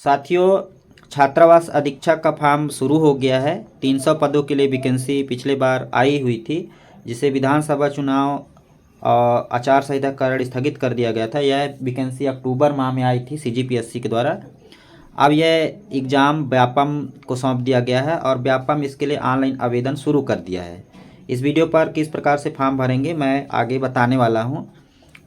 साथियों, छात्रावास अधीक्षक का फॉर्म शुरू हो गया है। 300 पदों के लिए वैकेंसी पिछले बार आई हुई थी, जिसे विधानसभा चुनाव आचार संहिता कारण स्थगित कर दिया गया था। यह वैकेंसी अक्टूबर माह में आई थी सीजीपीएससी के द्वारा। अब यह एग्ज़ाम व्यापम को सौंप दिया गया है और व्यापम इसके लिए ऑनलाइन आवेदन शुरू कर दिया है। इस वीडियो पर किस प्रकार से फॉर्म भरेंगे मैं आगे बताने वाला हूँ।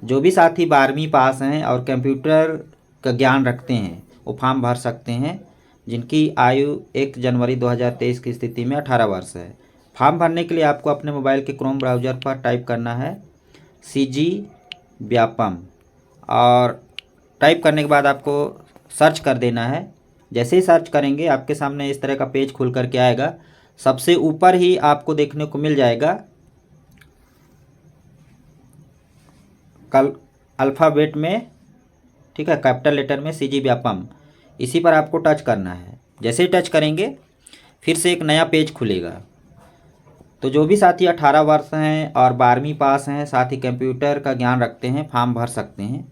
जो भी साथी 12वीं पास हैं और कंप्यूटर का ज्ञान रखते हैं वो फॉर्म भर सकते हैं, जिनकी आयु 1 जनवरी 2023 की स्थिति में 18 वर्ष है। फॉर्म भरने के लिए आपको अपने मोबाइल के क्रोम ब्राउज़र पर टाइप करना है सीजी व्यापम, और टाइप करने के बाद आपको सर्च कर देना है। जैसे ही सर्च करेंगे आपके सामने इस तरह का पेज खुल करके आएगा। सबसे ऊपर ही आपको देखने को मिल जाएगा कल अल्फ़ाबेट में, ठीक है, कैपिटल लेटर में सीजी व्यापम। इसी पर आपको टच करना है। जैसे ही टच करेंगे फिर से एक नया पेज खुलेगा। तो जो भी साथी 18 वर्ष हैं और 12वीं पास हैं, साथ ही कंप्यूटर का ज्ञान रखते हैं, फॉर्म भर सकते हैं।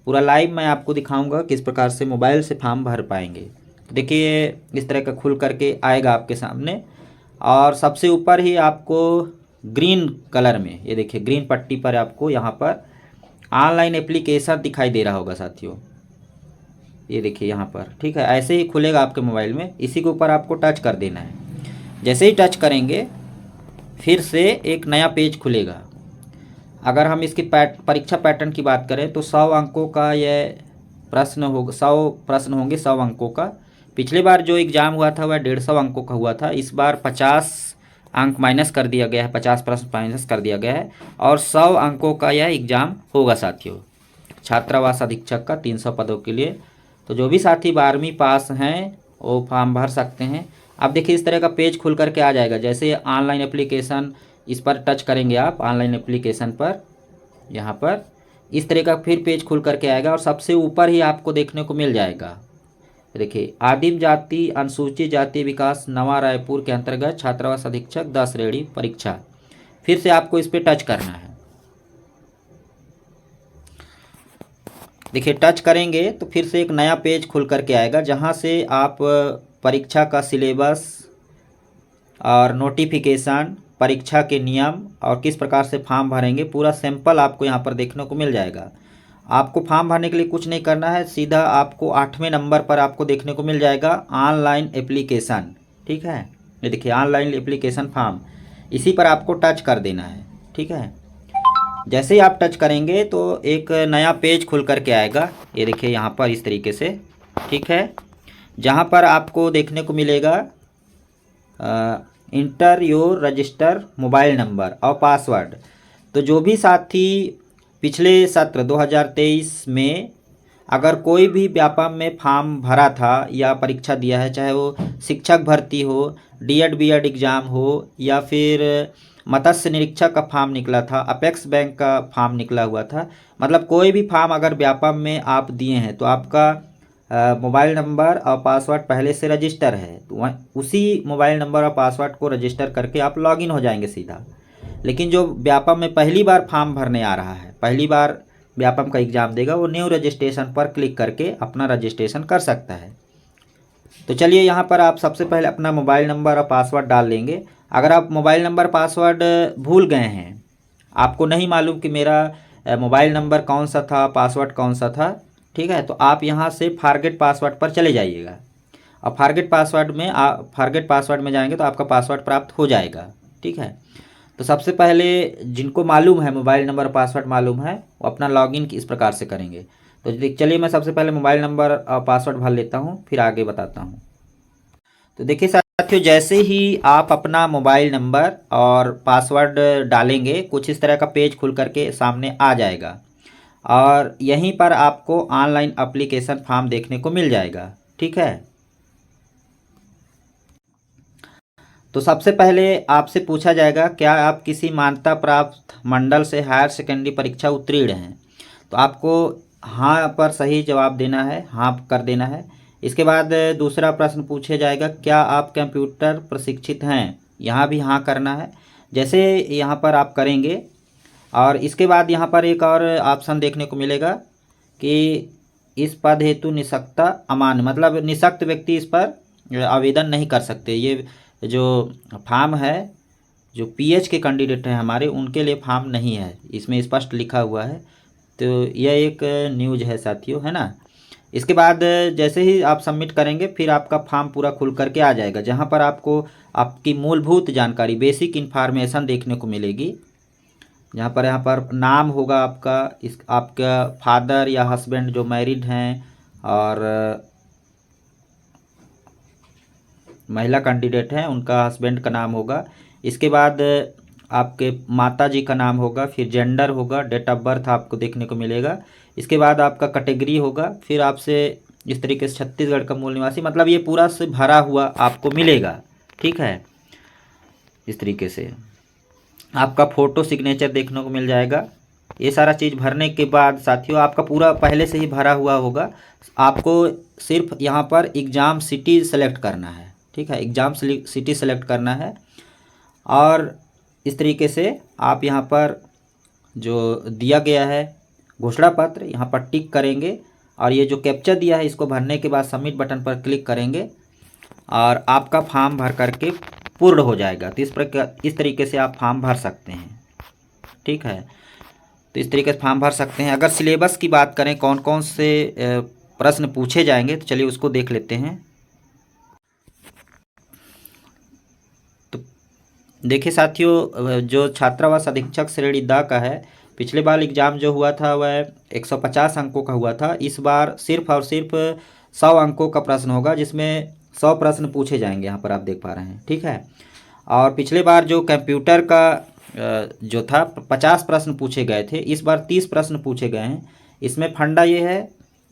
पूरा लाइव मैं आपको दिखाऊंगा किस प्रकार से मोबाइल से फॉर्म भर पाएंगे। देखिए इस तरह का खुल करके आएगा आपके सामने, और सबसे ऊपर ही आपको ग्रीन कलर में, ये देखिए ग्रीन पट्टी पर आपको यहाँ पर ऑनलाइन एप्लीकेशन दिखाई दे रहा होगा साथियों। ये देखिए यहाँ पर, ठीक है, ऐसे ही खुलेगा आपके मोबाइल में। इसी के ऊपर आपको टच कर देना है। जैसे ही टच करेंगे फिर से एक नया पेज खुलेगा। अगर हम इसकी परीक्षा पैटर्न की बात करें तो 100 अंकों का यह प्रश्न होगा। 100 प्रश्न होंगे 100 अंकों का। पिछले बार जो एग्ज़ाम हुआ था वह 150 अंकों का हुआ था। इस बार 50 अंक माइनस कर दिया गया है, 50 प्रश्न माइनस कर दिया गया है, और 100 अंकों का यह एग्ज़ाम होगा साथियों, छात्रावास अधीक्षक का 300 पदों के लिए। तो जो भी साथी 12वीं पास हैं वो फॉर्म भर सकते हैं। अब देखिए इस तरह का पेज खुल करके आ जाएगा। जैसे ऑनलाइन एप्लीकेशन, इस पर टच करेंगे आप ऑनलाइन एप्लीकेशन पर, यहाँ पर इस तरह का फिर पेज खुल करके आएगा, और सबसे ऊपर ही आपको देखने को मिल जाएगा। देखिए आदिम जाति अनुसूचित जाति विकास नवा रायपुर के अंतर्गत छात्रावास अधीक्षक 10 श्रेणी परीक्षा। फिर से आपको इस पर टच करना है। देखिए टच करेंगे तो फिर से एक नया पेज खुल करके आएगा, जहाँ से आप परीक्षा का सिलेबस और नोटिफिकेशन, परीक्षा के नियम और किस प्रकार से फॉर्म भरेंगे, पूरा सैंपल आपको यहाँ पर देखने को मिल जाएगा। आपको फॉर्म भरने के लिए कुछ नहीं करना है, सीधा आपको 8वें नंबर पर आपको देखने को मिल जाएगा ऑनलाइन एप्लीकेशन, ठीक है। ये देखिए ऑनलाइन एप्लीकेशन फॉर्म, इसी पर आपको टच कर देना है, ठीक है। जैसे ही आप टच करेंगे तो एक नया पेज खुल करके आएगा। ये देखिए यहाँ पर इस तरीके से, ठीक है, जहाँ पर आपको देखने को मिलेगा inter your register mobile number और पासवर्ड। तो जो भी साथी पिछले सत्र 2023 में अगर कोई भी व्यापम में फॉर्म भरा था या परीक्षा दिया है, चाहे वो शिक्षक भर्ती हो, डीएड बीएड एग्ज़ाम हो, या फिर मत्स्य निरीक्षक का फॉर्म निकला था, अपेक्स बैंक का फॉर्म निकला हुआ था, मतलब कोई भी फॉर्म अगर व्यापम में आप दिए हैं तो आपका मोबाइल नंबर और पासवर्ड पहले से रजिस्टर है, तो उसी मोबाइल नंबर और पासवर्ड को रजिस्टर करके आप लॉगिन हो जाएंगे सीधा। लेकिन जो व्यापम में पहली बार फॉर्म भरने आ रहा है, पहली बार व्यापम का एग्ज़ाम देगा, वो न्यू रजिस्ट्रेशन पर क्लिक करके अपना रजिस्ट्रेशन कर सकता है। तो चलिए यहाँ पर आप सबसे पहले अपना मोबाइल नंबर और पासवर्ड डाल लेंगे। अगर आप मोबाइल नंबर पासवर्ड भूल गए हैं, आपको नहीं मालूम कि मेरा मोबाइल नंबर कौन सा था, पासवर्ड कौन सा था, ठीक है, तो आप यहाँ से फॉरगेट पासवर्ड पर चले जाइएगा। और फॉरगेट पासवर्ड में जाएंगे तो आपका पासवर्ड प्राप्त हो जाएगा, ठीक है। तो सबसे पहले जिनको मालूम है मोबाइल नंबर पासवर्ड मालूम है, वो अपना लॉगिन इस प्रकार से करेंगे। तो चलिए मैं सबसे पहले मोबाइल नंबर और पासवर्ड भर लेता हूँ, फिर आगे बताता हूँ। तो देखिए साथियों, जैसे ही आप अपना मोबाइल नंबर और पासवर्ड डालेंगे कुछ इस तरह का पेज खुल करके सामने आ जाएगा, और यहीं पर आपको ऑनलाइन एप्लीकेशन फॉर्म देखने को मिल जाएगा, ठीक है। तो सबसे पहले आपसे पूछा जाएगा क्या आप किसी मान्यता प्राप्त मंडल से हायर सेकेंडरी परीक्षा उत्तीर्ण हैं। तो आपको हाँ पर सही जवाब देना है, हाँ कर देना है। इसके बाद दूसरा प्रश्न पूछा जाएगा क्या आप कंप्यूटर प्रशिक्षित हैं, यहाँ भी हाँ करना है। जैसे यहाँ पर आप करेंगे, और इसके बाद यहाँ पर एक और ऑप्शन देखने को मिलेगा कि इस पद हेतु निःशक्तता अमान्य, मतलब निःशक्त व्यक्ति इस पर आवेदन नहीं कर सकते। ये जो फॉर्म है, जो पीएच के कैंडिडेट हैं हमारे, उनके लिए फॉर्म नहीं है, इसमें स्पष्ट लिखा हुआ है। तो यह एक न्यूज़ है साथियों, है ना। इसके बाद जैसे ही आप सबमिट करेंगे फिर आपका फॉर्म पूरा खुल करके आ जाएगा, जहाँ पर आपको आपकी मूलभूत जानकारी, बेसिक इन्फॉर्मेशन देखने को मिलेगी। यहाँ पर नाम होगा आपका, इस आपका फादर या हस्बैंड जो मैरिड हैं, और महिला कैंडिडेट हैं उनका हस्बैंड का नाम होगा। इसके बाद आपके माता जी का नाम होगा, फिर जेंडर होगा, डेट ऑफ बर्थ आपको देखने को मिलेगा। इसके बाद आपका कैटेगरी होगा, फिर आपसे इस तरीके से छत्तीसगढ़ का मूल निवासी, मतलब ये पूरा से भरा हुआ आपको मिलेगा। ठीक है, इस तरीके से आपका फ़ोटो सिग्नेचर देखने को मिल जाएगा। ये सारा चीज़ भरने के बाद साथियों आपका पूरा पहले से ही भरा हुआ होगा। आपको सिर्फ यहाँ पर एग्ज़ाम सिटी सेलेक्ट करना है। ठीक है, एग्ज़ाम सिटी सेलेक्ट करना है, और इस तरीके से आप यहाँ पर जो दिया गया है घोषणा पत्र, यहाँ पर टिक करेंगे, और ये जो कैप्चा दिया है इसको भरने के बाद सबमिट बटन पर क्लिक करेंगे और आपका फॉर्म भर करके पूर्ण हो जाएगा। तो इस तरीके से आप फॉर्म भर सकते हैं। ठीक है, तो इस तरीके से फॉर्म भर सकते हैं। अगर सिलेबस की बात करें कौन कौन से प्रश्न पूछे जाएंगे, तो चलिए उसको देख लेते हैं। तो देखिए साथियों, जो छात्रावास अधीक्षक श्रेणी द का है, पिछले बार एग्ज़ाम जो हुआ था वह 150 अंकों का हुआ था। इस बार सिर्फ और सिर्फ 100 अंकों का प्रश्न होगा, जिसमें 100 प्रश्न पूछे जाएंगे, यहाँ पर आप देख पा रहे हैं। ठीक है, और पिछले बार जो कंप्यूटर का जो था 50 प्रश्न पूछे गए थे, इस बार 30 प्रश्न पूछे गए हैं। इसमें फंडा ये है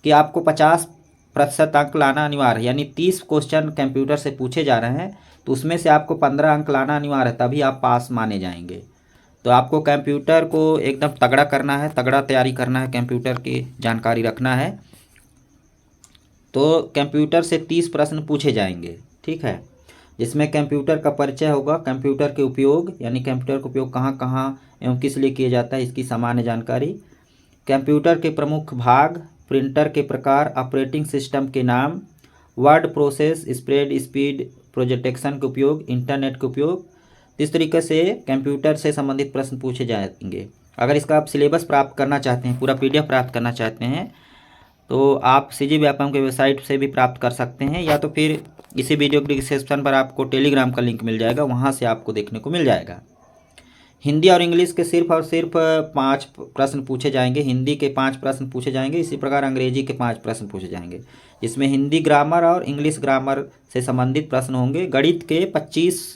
कि आपको 50% अंक लाना अनिवार्य है, यानी 30 क्वेश्चन कंप्यूटर से पूछे जा रहे हैं, तो उसमें से आपको 15 अंक लाना अनिवार्य है, तभी आप पास माने जाएंगे। तो आपको कंप्यूटर को एकदम तगड़ा करना है, तगड़ा तैयारी करना है, कंप्यूटर की जानकारी रखना है। तो कंप्यूटर से 30 प्रश्न पूछे जाएंगे। ठीक है, जिसमें कंप्यूटर का परिचय होगा, कंप्यूटर के उपयोग, यानी कंप्यूटर का उपयोग कहाँ कहाँ एवं किस लिए किया जाता है, इसकी सामान्य जानकारी, कंप्यूटर के प्रमुख भाग, प्रिंटर के प्रकार, ऑपरेटिंग सिस्टम के नाम, word process, spread speed, projection के उपयोग, इंटरनेट के उपयोग। इस तरीके से कंप्यूटर से संबंधित प्रश्न पूछे जाएंगे। अगर इसका आप सिलेबस प्राप्त करना चाहते हैं, पूरा PDF प्राप्त करना चाहते हैं, तो आप CG व्यापम के वेबसाइट से भी प्राप्त कर सकते हैं, या तो फिर इसी वीडियो के डिस्क्रिप्शन पर आपको टेलीग्राम का लिंक मिल जाएगा, वहाँ से आपको देखने को मिल जाएगा। हिंदी और इंग्लिश के सिर्फ और सिर्फ 5 प्रश्न पूछे जाएंगे। हिंदी के 5 प्रश्न पूछे जाएंगे, इसी प्रकार अंग्रेजी के 5 प्रश्न पूछे जाएंगे, जिसमें हिंदी ग्रामर और इंग्लिश ग्रामर से संबंधित प्रश्न होंगे। गणित के 25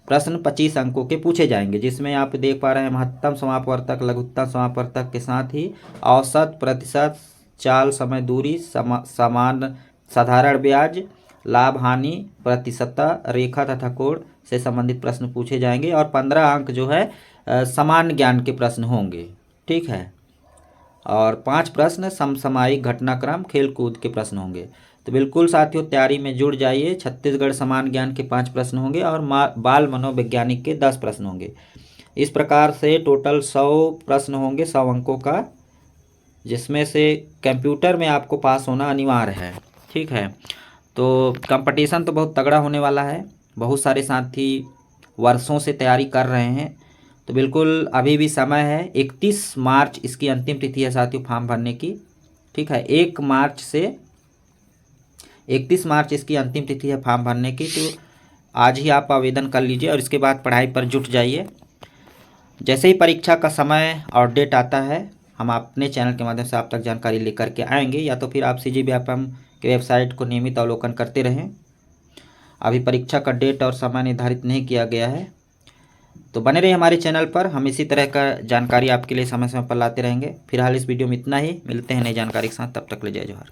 प्रश्न 25 अंकों के पूछे जाएंगे, जिसमें आप देख पा रहे हैं महत्तम समापवर्तक, लघुत्तम समापवर्तक के साथ ही औसत, प्रतिशत, चाल, समय, दूरी, समान, साधारण ब्याज, लाभ हानि, प्रतिशतता, रेखा तथा कोण से संबंधित प्रश्न पूछे जाएंगे, और 15 अंक जो है सामान्य ज्ञान के प्रश्न होंगे। ठीक है, और 5 प्रश्न समसामयिक घटनाक्रम, खेल कूद के प्रश्न होंगे। तो बिल्कुल साथियों तैयारी में जुड़ जाइए। छत्तीसगढ़ समान ज्ञान के 5 प्रश्न होंगे और बाल मनोवैज्ञानिक के 10 प्रश्न होंगे। इस प्रकार से टोटल 100 प्रश्न होंगे, 100 अंकों का, जिसमें से कंप्यूटर में आपको पास होना अनिवार्य है। ठीक है, तो कंपटीशन तो बहुत तगड़ा होने वाला है। बहुत सारे साथी वर्षों से तैयारी कर रहे हैं, तो बिल्कुल अभी भी समय है। 31 मार्च इसकी अंतिम तिथि है साथियों फॉर्म भरने की। ठीक है, 1 मार्च से 31 मार्च इसकी अंतिम तिथि है फॉर्म भरने की। तो आज ही आप आवेदन कर लीजिए और इसके बाद पढ़ाई पर जुट जाइए। जैसे ही परीक्षा का समय और डेट आता है, हम अपने चैनल के माध्यम से आप तक जानकारी लेकर के आएंगे, या तो फिर आप CG व्यापम के वेबसाइट को नियमित अवलोकन करते रहें। अभी परीक्षा का डेट और समय निर्धारित नहीं किया गया है, तो बने रहिए हमारे चैनल पर। हम इसी तरह का जानकारी आपके लिए समय समय पर लाते रहेंगे। फिलहाल इस वीडियो में इतना ही, मिलते हैं नई जानकारी के साथ, तब तक ले जय जोहार।